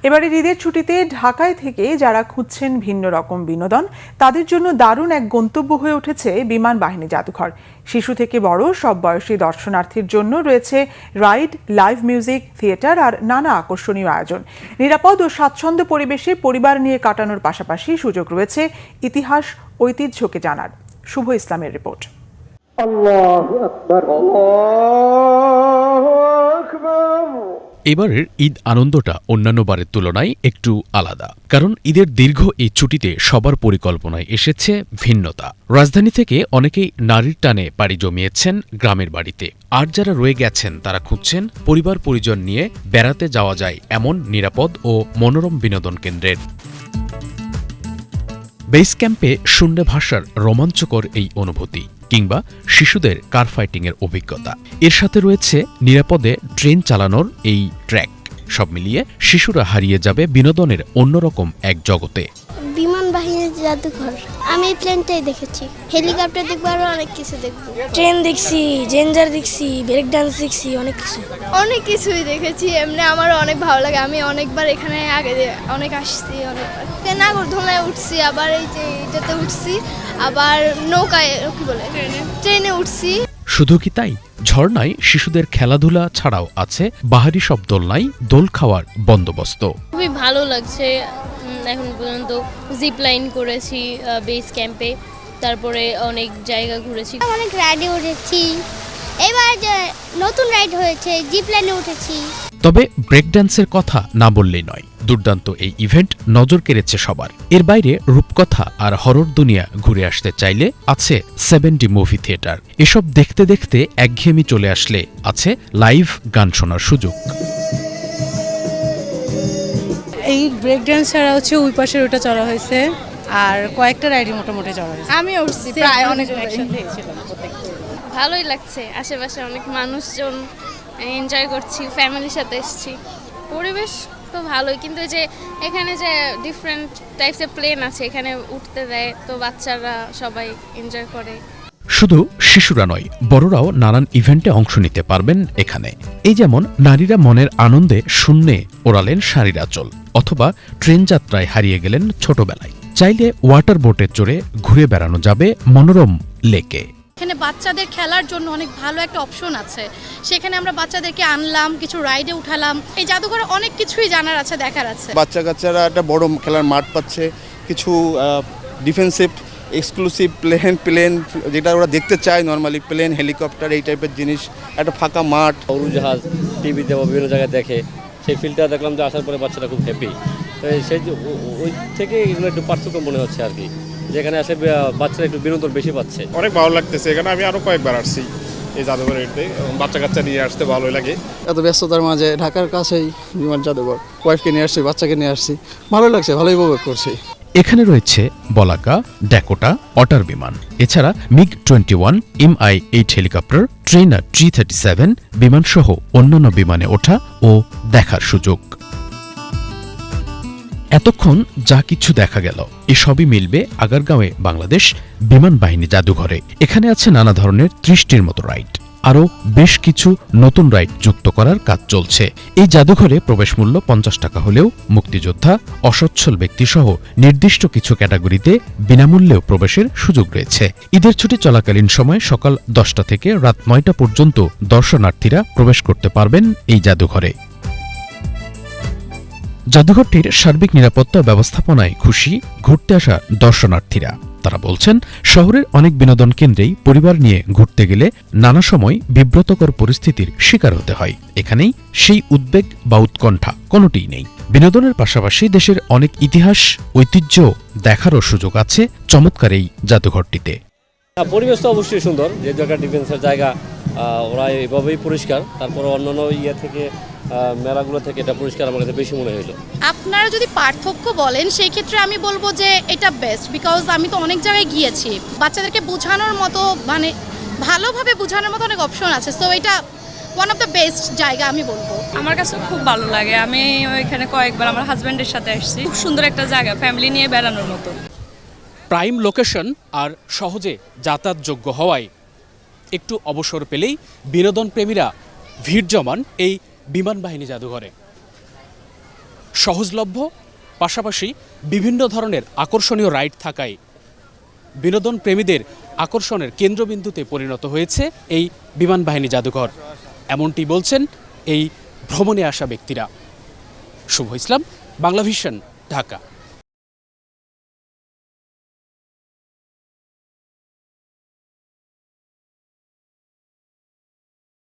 এবারের ঈদের ছুটিতে ঢাকায় থেকে যারা খুঁজছেন ভিন্ন রকম বিনোদন তাদের জন্য দারুণ এক গন্তব্য হয়ে উঠেছে বিমান বাহিনী জাদুঘর। শিশু থেকে বড় সব বয়সী দর্শনার্থীর জন্য রয়েছে রাইড, লাইভ মিউজিক, থিয়েটার আর নানা আকর্ষণীয় আয়োজন। নিরাপদ ও স্বাচ্ছন্দ্য পরিবেশে পরিবার নিয়ে কাটানোর পাশাপাশি সুযোগ রয়েছে ইতিহাস, ঐতিহ্যকে জানার। শুভ ইসলামের রিপোর্ট। আল্লাহু আকবার, আল্লাহু আকবার। এবারের ঈদ আনন্দটা অন্যান্য বারের তুলনায় একটু আলাদা, কারণ ঈদের দীর্ঘ এই ছুটিতে সবার পরিকল্পনায় এসেছে ভিন্নতা। রাজধানী থেকে অনেকেই নারীর টানে পাড়ি জমিয়েছেন গ্রামের বাড়িতে, আর যারা রয়ে গেছেন তারা খুঁজছেন পরিবার পরিজন নিয়ে বেড়াতে যাওয়া যায় এমন নিরাপদ ও মনোরম বিনোদন কেন্দ্রের। বেস ক্যাম্পে শূন্য ভাষার রোমাঞ্চকর এই অনুভূতি, কিংবা শিশুদের কার ফাইটিংয়ের অভিজ্ঞতা, এর সাথে রয়েছে নিরাপদে ট্রেন চালানোর এই ট্র্যাক। সব মিলিয়ে শিশুরা হারিয়ে যাবে বিনোদনের অন্যরকম এক জগতে। বিমান বাহিনীর জাদুঘর, আমি প্লেনটাই দেখেছি, হেলিকপ্টার দেখবো, আরো অনেক কিছু দেখবো। ট্রেন দেখছি, জেঞ্জার দেখছি, ব্রেক ডান্স দেখছি, অনেক কিছুই দেখেছি। এমনি আমারও অনেক ভালো লাগে, আমি অনেকবার এখানে আগে অনেক আসছি, অনেকবার নাগরদোলায় উঠছি, আবার এই যে এটাতে উঠছি, আবার নৌকায় কি বলে ট্রেনে উঠছি। শুধু কি তাই, ঝর্ণায় শিশুদের খেলাধুলা ছাড়াও আছে বাহারি সব দোলনায় দোল খাওয়ার বন্দোবস্ত। খুবই ভালো লাগছে। এখন পর্যন্ত জিপ লাইন করেছি বেস ক্যাম্পে, তারপরে অনেক জায়গা ঘুরেছি, অনেক রাইডে উঠেছি। এবার যে নতুন রাইড হয়েছে জিপ লাইনে উঠেছি। তবে ব্রেক ড্যান্সের কথা না বললেই নয়। দুর্দান্ত এই ইভেন্ট নজর কেড়েছে সবার। এর বাইরে রূপকথা আর হরর দুনিয়া ঘুরে আসতে চাইলে আছে 7D মুভি থিয়েটার। এসব দেখতে দেখতে একঘেয়েমি চলে আসলে আছে লাইভ গান শোনার সুযোগ। এই ব্রেক ডান্স ছাড়া ওই পাশের ওটা চড়া হয়েছে, আর কয়েকটা রাইডই মোটামুটি চড়া হয়েছে। আমি উঠছি প্রায় অনেক। ভালোই লাগছে, আশেপাশে অনেক মানুষজন, এনজয় করছি, ফ্যামিলির সাথে এসেছি। পরিবেশ তো ভালোই, কিন্তু যে এখানে যে ডিফারেন্ট টাইপসের প্লেন আছে এখানে উঠতে দেয়, তো বাচ্চারা সবাই এনজয় করে। শুধু শিশুরা নয়, বড়রাও নানান ইভেন্টে অংশ নিতে পারবেন এখানে। এই যেমন নারীরা মনের আনন্দে শূন্যে ওড়ালেন শাড়ির আঁচল, অথবা ট্রেন যাত্রায় হারিয়ে গেলেন ছোটবেলায়। চাইলে ওয়াটার বোটে চড়ে ঘুরে বেড়ানো যাবে মনোরম লেকে। এখানে বাচ্চাদের খেলার জন্য অনেক ভালো একটা অপশন আছে, সেখানে আমরা বাচ্চাদেরকে আনলাম, কিছু রাইডে উঠালাম। এই জাদুঘরে অনেক কিছুই জানার আছে, দেখার আছে। বাচ্চা কাচ্চারা একটা বড় খেলার মাঠ পাচ্ছে, কিছু ডিফেন্সিভ এক্সক্লুসিভ প্লেন যেটা ওরা দেখতে চায়, নর্মালি প্লেন, হেলিকপ্টার, এই টাইপের জিনিস, একটা ফাঁকা মাঠ। উড়োজাহাজ টিভিতে বা বিভিন্ন জায়গায় দেখে, সেই ফিল্ডটা দেখলাম যে আসার পরে বাচ্চারা খুব হ্যাপি। তো সেই ওই থেকে এগুলো একটু পার্থক্য মনে হচ্ছে আর কি, যেখানে আসলে বাচ্চারা একটু বিনোদন বেশি পাচ্ছে। অনেক ভালো লাগতেছে, এখানে আমি আরও কয়েকবার আসছি এই জাদুঘরে। বাচ্চা কাচ্চা নিয়ে আসতে ভালোই লাগে। এত ব্যস্ততার মাঝে ঢাকার কাছেই বিমান জাদুঘর, ওয়াইফকে নিয়ে আসছি, বাচ্চাকে নিয়ে আসছি, ভালো লাগছে, ভালোই উপভোগ করছি। এখানে রয়েছে বলাকা, ড্যাকোটা, অটার বিমান, এছাড়া MiG-21, Mi-8 helicopter, trainer T-37 বিমানসহ অন্যান্য বিমানে ওঠা ও দেখার সুযোগ। এতক্ষণ যা কিছু দেখা গেল এসবই মিলবে আগারগাঁওয়ে বাংলাদেশ বিমান বাহিনী জাদুঘরে। এখানে আছে নানা ধরনের 30টির মতো রাইড, আরও বেশ কিছু নতুন রাইড যুক্ত করার কাজ চলছে। এই জাদুঘরে প্রবেশ মূল্য 50 টাকা হলেও মুক্তিযোদ্ধা, অসচ্ছল ব্যক্তিসহ নির্দিষ্ট কিছু ক্যাটাগরিতে বিনামূল্যেও প্রবেশের সুযোগ রয়েছে। ঈদের ছুটি চলাকালীন সময় সকাল 10টা থেকে রাত 9টা পর্যন্ত দর্শনার্থীরা প্রবেশ করতে পারবেন এই জাদুঘরে। জাদুঘরটির সার্বিক নিরাপত্তা ব্যবস্থাপনায় খুশি ঘুরতে আসা দর্শনার্থীরা। তারা বলছেন, শহরের অনেক বিনোদন কেন্দ্রেই পরিবার নিয়ে ঘুরতে গেলে নানা সময় বিব্রতকর পরিস্থিতির শিকার হতে হয়। এখানেই সেই উদ্বেগ বা উৎকণ্ঠা কোনোটিই নেই। বিনোদনের পাশাপাশি দেশের অনেক ইতিহাস, ঐতিহ্য দেখারও সুযোগ আছে চমৎকার এই জাদুঘরটিতে। পরিবেশ তো অবশ্যই সুন্দর, যেহেতু একটা ডিফেন্সের জায়গা, ওরা এভাবেই পরিষ্কার। তারপর অন্যান্য থেকে মেলাগুলো থেকে এটা পরিষ্কার আমার কাছে বেশি মনে হলো। আপনারা যদি পার্থক্য বলেন সেই ক্ষেত্রে আমি বলবো যে এটা বেস্ট, বিকজ আমি তো অনেক জায়গায় গিয়েছি, বাচ্চাদেরকে বোঝানোর মতো, মানে ভালোভাবে বোঝানোর মতো অনেক অপশন আছে। সো এটা ওয়ান অফ দ্য বেস্ট জায়গা আমি বলবো। আমার কাছে খুব ভালো লাগে, আমি ওইখানে কয়েকবার আমার হাজব্যান্ডের সাথে আসছি। খুব সুন্দর একটা জায়গা, ফ্যামিলি নিয়ে বেড়ানোর মতো। প্রাইম লোকেশন আর সহজে যাতায়াতযোগ্য হওয়ায় একটু অবসর পেলেই বিনোদন প্রেমীরা ভিড় জমান এই বিমান বাহিনী জাদুঘরে। সহজলভ্য, পাশাপাশি বিভিন্ন ধরনের আকর্ষণীয় রাইড থাকায় বিনোদন প্রেমীদের আকর্ষণের কেন্দ্রবিন্দুতে পরিণত হয়েছে এই বিমান বাহিনী জাদুঘর। এমনটি বলছেন এই ভ্রমণে আসা ব্যক্তিরা। শুভ ইসলাম, বাংলাভিশন, ঢাকা।